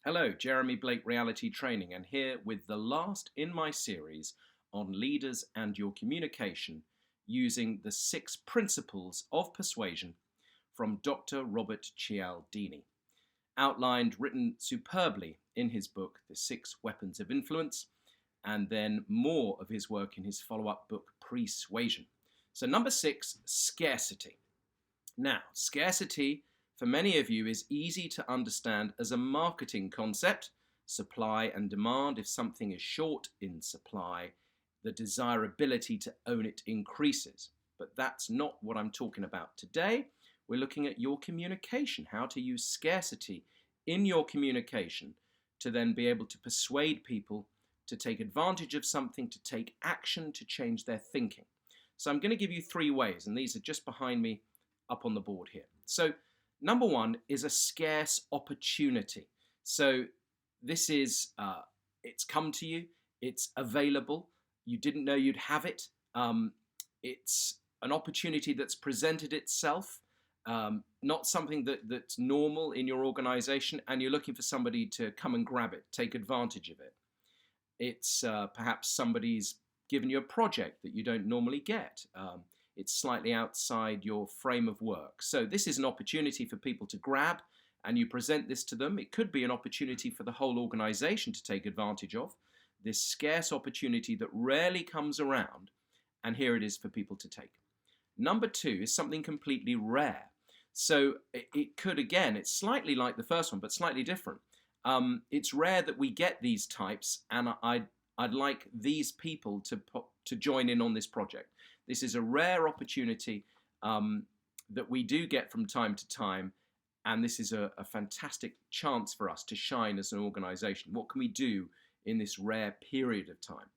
Hello, Jeremy Blake Reality Training, and here with the last in my series on leaders and your communication using the 6 principles of persuasion from Dr. Robert Cialdini, outlined, written superbly in his book, The 6 Weapons of Influence, and then more of his work in his follow-up book, Persuasion. So number 6, scarcity. Now, scarcity for many of you is easy to understand as a marketing concept. Supply and demand. If something is short in supply, the desirability to own it increases. But that's not what I'm talking about today. We're looking at your communication, how to use scarcity in your communication to then be able to persuade people to take advantage of something, to take action, to change their thinking. So I'm going to give you 3 ways, and these are just behind me up on the board here. So number 1 is a scarce opportunity. So this is, it's come to you, it's available, you didn't know you'd have it. It's an opportunity that's presented itself, not something that's normal in your organization, and you're looking for somebody to come and grab it, take advantage of it. It's perhaps somebody's given you a project that you don't normally get. It's slightly outside your frame of work. So this is an opportunity for people to grab, and you present this to them. It could be an opportunity for the whole organization to take advantage of, this scarce opportunity that rarely comes around, and here it is for people to take. Number 2 is something completely rare. So it could, again, it's slightly like the first one, but slightly different. It's rare that we get these types, and I'd like these people to join in on this project. This is a rare opportunity that we do get from time to time, and this is a fantastic chance for us to shine as an organization. What can we do in this rare period of time?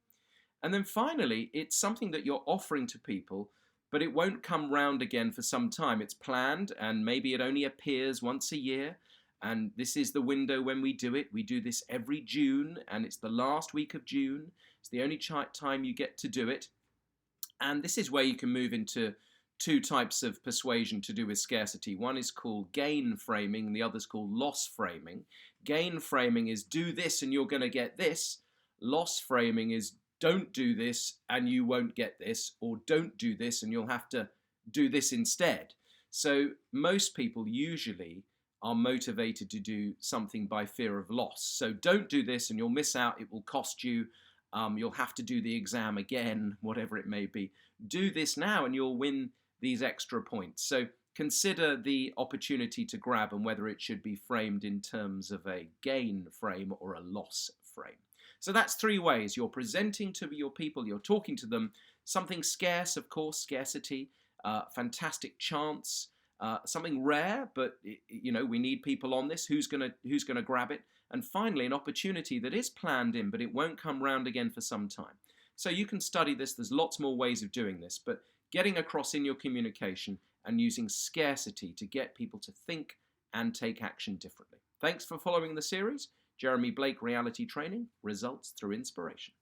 And then finally, it's something that you're offering to people, but it won't come round again for some time. It's planned, and maybe it only appears once a year, and this is the window when we do it. We do this every June, and it's the last week of June. It's the only time you get to do it. And this is where you can move into 2 types of persuasion to do with scarcity. One is called gain framing, and the other is called loss framing. Gain framing is do this and you're going to get this. Loss framing is don't do this and you won't get this, or don't do this and you'll have to do this instead. So most people usually are motivated to do something by fear of loss. So don't do this and you'll miss out, it will cost you. You'll have to do the exam again, whatever it may be. Do this now and you'll win these extra points. So consider the opportunity to grab and whether it should be framed in terms of a gain frame or a loss frame. So that's 3 ways. You're presenting to your people, you're talking to them, something scarce, of course, scarcity, fantastic chance, something rare, but we need people on this. Who's gonna grab it? And finally, an opportunity that is planned in, but it won't come round again for some time. So you can study this. There's lots more ways of doing this, but getting across in your communication and using scarcity to get people to think and take action differently. Thanks for following the series. Jeremy Blake Reality Training, results through inspiration.